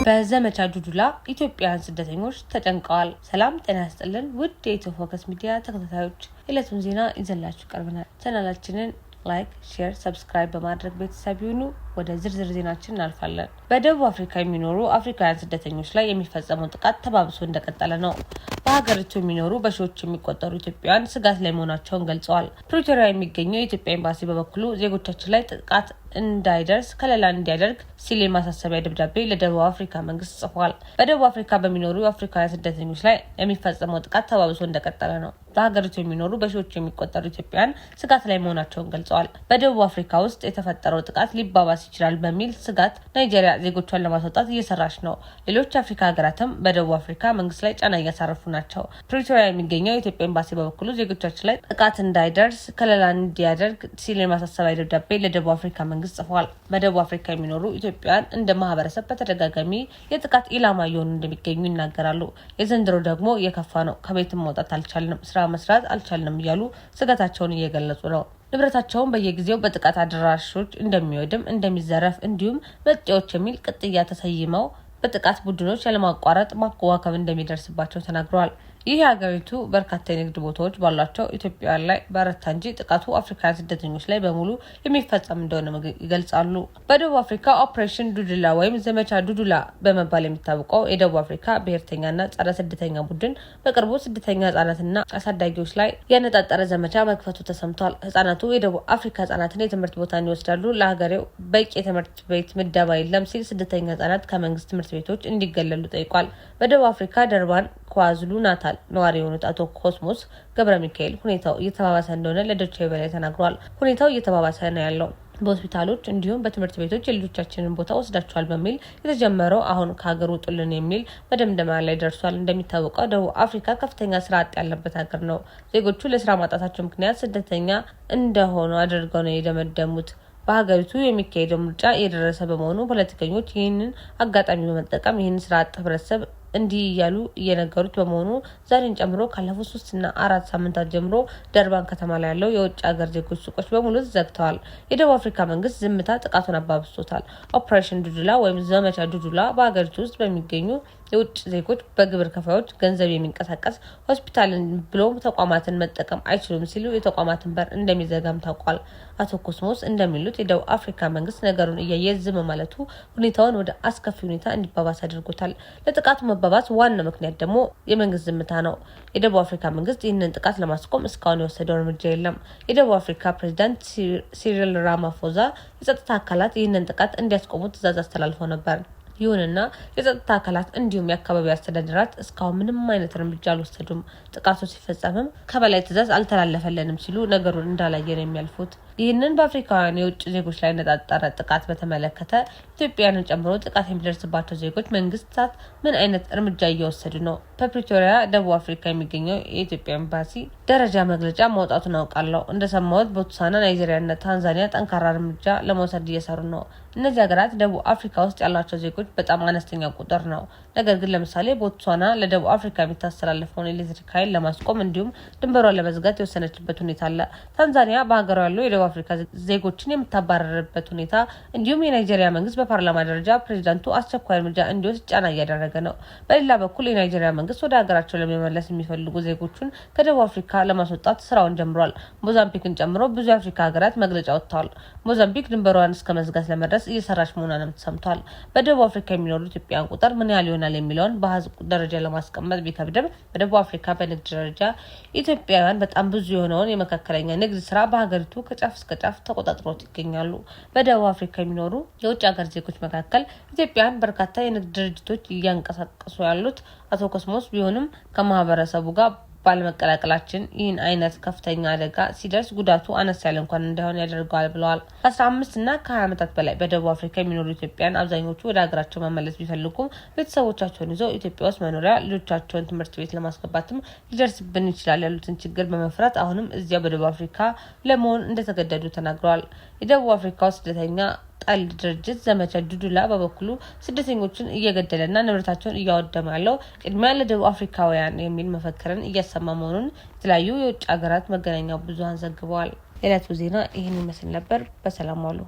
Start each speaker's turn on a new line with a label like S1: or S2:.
S1: በዘመቻ ዱዱላ ኢትዮጵያውያን ስደተኞች ተጨንቀዋል። ሰላም ጤና ይስጥልን ውድ የኢትዮ ፎከስ ሚዲያ ተከታታዮች፣ የዕለቱን ዜና ይዘንላችሁ ቀርበናል። ቻናላችንን ላይክ፣ ሼር፣ ሰብስክራይብ በማድረግ ቤተሰብ ይሁኑ። ወደ ዝርዝር ዜናችን እናልፋለን። በደቡብ አፍሪካ የሚኖሩ አፍሪካውያን ስደተኞች ላይ የሚፈጸመው ጥቃት ተባብሶ እንደቀጠለ ነው። በሀገሪቱ የሚኖሩ በሺዎች የሚቆጠሩ ኢትዮጵያውያን ስጋት ላይ መሆናቸውን ገልጸዋል። ፕሪቶሪያ የሚገኘው የኢትዮጵያ ኤምባሲ በበኩሉ ዜጎቻችን ላይ ጥቃት እንዳይደርስ ከለላ እንዲያደርግ ሲል የማሳሰቢያ ደብዳቤ ለደቡብ አፍሪካ መንግስት ጽፏል። በደቡብ አፍሪካ በሚኖሩ አፍሪካውያን ስደተኞች ላይ የሚፈጸመው ጥቃት ተባብሶ እንደቀጠለ ነው። በሀገሪቱ የሚኖሩ በሺዎች የሚቆጠሩ ኢትዮጵያውያን ስጋት ላይ መሆናቸውን ገልጸዋል። በደቡብ አፍሪካ ውስጥ የተፈጠረው ጥቃት ሊባባስ ይችላል በሚል ስጋት ናይጄሪያ ዜጎቿን ለማስወጣት እየሰራች ነው። ሌሎች አፍሪካ ሀገራትም በደቡብ አፍሪካ መንግስት ላይ ጫና እያሳረፉ ናቸው። ፕሪቶሪያ የሚገኘው የኢትዮጵያ ኤምባሲ በበኩሉ ዜጎቻችን ላይ ጥቃት እንዳይደርስ ከለላ እንዲያደርግ ሲል የማሳሰቢያ ደብዳቤ ለደቡብ አፍሪካ መንግስት ጽፏል። በደቡብ አፍሪካ የሚኖሩ ኢትዮጵያውያን እንደ ማህበረሰብ በተደጋጋሚ የጥቃት ኢላማ እየሆኑ እንደሚገኙ ይናገራሉ። የዘንድሮ ደግሞ የከፋ ነው። ከቤትም መውጣት አልቻልንም፣ ስራ መስራት አልቻልንም እያሉ ስጋታቸውን እየገለጹ ነው። ንብረታቸውን በየጊዜው በጥቃት አድራሾች እንደሚወድም እንደሚዘረፍ እንዲሁም መጤዎች የሚል ቅጥያ ተሰይመው በጥቃት ቡድኖች ያለማቋረጥ ማዋከብ እንደሚደርስባቸው ተናግረዋል። ይህ የሀገሪቱ በርካታ የንግድ ቦታዎች ባሏቸው ኢትዮጵያውያን ላይ በረታ እንጂ ጥቃቱ አፍሪካውያን ስደተኞች ላይ በሙሉ የሚፈጸም እንደሆነ ይገልጻሉ። በደቡብ አፍሪካ ኦፕሬሽን ዱዱላ ወይም ዘመቻ ዱዱላ በመባል የሚታወቀው የደቡብ አፍሪካ ብሔርተኛና ጸረ ስደተኛ ቡድን በቅርቡ ስደተኛ ህጻናትና አሳዳጊዎች ላይ ያነጣጠረ ዘመቻ መክፈቱ ተሰምቷል። ህጻናቱ የደቡብ አፍሪካ ህጻናትን የትምህርት ቦታ ይወስዳሉ፣ ለሀገሬው በቂ የትምህርት ቤት ምደባ የለም ሲል ስደተኛ ህጻናት ከመንግስት ትምህርት ቤቶች እንዲገለሉ ጠይቋል። በደቡብ አፍሪካ ደርባን ኳዙሉ ናታል ነዋሪ የሆኑት አቶ ኮስሞስ ገብረ ሚካኤል ሁኔታው እየተባባሰ እንደሆነ ለዶይቼ ቬለ ተናግረዋል። ሁኔታው እየተባባሰ ነው ያለው በሆስፒታሎች እንዲሁም በትምህርት ቤቶች የልጆቻችንን ቦታ ወስዳቸዋል በሚል የተጀመረው አሁን ከሀገር ውጡልን የሚል መደምደሚያ ላይ ደርሷል። እንደሚታወቀው ደቡብ አፍሪካ ከፍተኛ ስራ አጥ ያለበት ሀገር ነው። ዜጎቹ ለስራ ማጣታቸው ምክንያት ስደተኛ እንደሆኑ አድርገው ነው የደመደሙት። በሀገሪቱ የሚካሄደው ምርጫ የደረሰ በመሆኑ ፖለቲከኞች ይህንን አጋጣሚ በመጠቀም ይህንን ስራ አጥ ህብረተሰብ እንዲህ እያሉ እየነገሩት በመሆኑ ዛሬን ጨምሮ ካለፉት 3 እና 4 ሳምንታት ጀምሮ ደርባን ከተማ ላይ ያለው የውጭ ሀገር ዜጎች ሱቆች በሙሉ ዘግተዋል። የደቡብ አፍሪካ መንግስት ዝምታ ጥቃቱን አባብሶታል። ኦፕሬሽን ዱዱላ ወይም ዘመቻ ዱዱላ በሀገሪቱ ውስጥ በሚገኙ የውጭ ዜጎች በግብር ከፋዮች ገንዘብ የሚንቀሳቀስ ሆስፒታልን ብሎም ተቋማትን መጠቀም አይችሉም ሲሉ የተቋማትን በር እንደሚዘጋም ታውቋል። አቶ ኮስሞስ እንደሚሉት የደቡብ አፍሪካ መንግስት ነገሩን እያየ ዝም ማለቱ ሁኔታውን ወደ አስከፊ ሁኔታ እንዲባባስ አድርጎታል። ለጥቃቱ መባባስ ዋና ምክንያት ደግሞ የመንግስት ዝምታ ነው። የደቡብ አፍሪካ መንግስት ይህንን ጥቃት ለማስቆም እስካሁን የወሰደው እርምጃ የለም። የደቡብ አፍሪካ ፕሬዝዳንት ሲሪል ራማፎዛ የጸጥታ አካላት ይህንን ጥቃት እንዲያስቆሙ ትዕዛዝ አስተላልፈው ነበር። ይሁንና የጸጥታ አካላት እንዲሁም የአካባቢ አስተዳደራት እስካሁን ምንም አይነት እርምጃ አልወሰዱም። ጥቃቱ ሲፈጸምም ከበላይ ትዕዛዝ አልተላለፈልንም ሲሉ ነገሩን እንዳላየ ነው የሚያልፉት። ይህንን በአፍሪካውያን የውጭ ዜጎች ላይ ያነጣጠረ ጥቃት በተመለከተ ኢትዮጵያውያንን ጨምሮ ጥቃት የሚደርስባቸው ዜጎች መንግስታት ምን አይነት እርምጃ እየወሰዱ ነው? በፕሪቶሪያ ደቡብ አፍሪካ የሚገኘው የኢትዮጵያ ኤምባሲ ደረጃ መግለጫ ማውጣቱን አውቃለሁ። እንደሰማሁት ቦትስዋና፣ ናይጄሪያና ታንዛኒያ ጠንካራ እርምጃ ለመውሰድ እየሰሩ ነው። እነዚህ ሀገራት ደቡብ አፍሪካ ውስጥ ያላቸው ዜጎች በጣም አነስተኛ ቁጥር ነው። ነገር ግን ለምሳሌ ቦትስዋና ለደቡብ አፍሪካ የሚታስተላልፈውን ኤሌክትሪክ ኃይል ለማስቆም እንዲሁም ድንበሯን ለመዝጋት የወሰነችበት ሁኔታ አለ። ታንዛኒያ በሀገሯ ያለው የደቡብ አፍሪካ ዜጎችን የምታባረርበት ሁኔታ እንዲሁም የናይጄሪያ መንግስት በፓርላማ ደረጃ ፕሬዝዳንቱ አስቸኳይ እርምጃ እንዲወስድ ጫና እያደረገ ነው። በሌላ በኩል የናይጄሪያ መንግስት ወደ ሀገራቸው ለመመለስ የሚፈልጉ ዜጎቹን ከደቡብ አፍሪካ ለማስወጣት ስራውን ጀምሯል። ሞዛምቢክን ጨምሮ ብዙ የአፍሪካ ሀገራት መግለጫ ወጥተዋል። ሞዛምቢክ ድንበሯን እስከ መዝጋት ለመድረስ እየሰራች መሆኗንም ተሰምቷል። በደቡብ አፍሪካ የሚኖሩ ኢትዮጵያውያን ቁጥር ምን ያህል ይሆናል የሚለውን በአሃዝ ደረጃ ለማስቀመጥ ቢከብድም በደቡብ አፍሪካ በንግድ ደረጃ ኢትዮጵያውያን በጣም ብዙ የሆነውን የመካከለኛ ንግድ ስራ በሀገሪቱ ከጫፍ እስከ ጫፍ ተቆጣጥሮት ይገኛሉ። በደቡብ አፍሪካ የሚኖሩ የውጭ ሀገር ዜጎች መካከል ኢትዮጵያውያን በርካታ የንግድ ድርጅቶች እያንቀሳቀሱ ያሉት አቶ ኮስሞስ ቢሆንም ከማህበረሰቡ ጋር ባለመቀላቀላችን ይህን አይነት ከፍተኛ አደጋ ሲደርስ ጉዳቱ አነስ ያለ እንኳን እንዳይሆን ያደርገዋል ብለዋል። 15 እና ከ20 ዓመታት በላይ በደቡብ አፍሪካ የሚኖሩ ኢትዮጵያውያን አብዛኞቹ ወደ ሀገራቸው መመለስ ቢፈልጉም ቤተሰቦቻቸውን ይዘው ኢትዮጵያ ውስጥ መኖሪያ ልጆቻቸውን ትምህርት ቤት ለማስገባትም ሊደርስብን ይችላል ያሉትን ችግር በመፍራት አሁንም እዚያ በደቡብ አፍሪካ ለመሆን እንደተገደዱ ተናግረዋል። የደቡብ አፍሪካው ስደተኛ ጠል ድርጅት ዘመቻ ዱዱላ በበኩሉ ስደተኞችን እየገደለና ንብረታቸውን እያወደመ ያለው ቅድሚያ ለደቡብ አፍሪካውያን የሚል መፈክርን እያሰማ መሆኑን የተለያዩ የውጭ ሀገራት መገናኛ ብዙሃን ዘግበዋል። የዕለቱ ዜና ይህን ይመስል ነበር። በሰላም ዋሉ።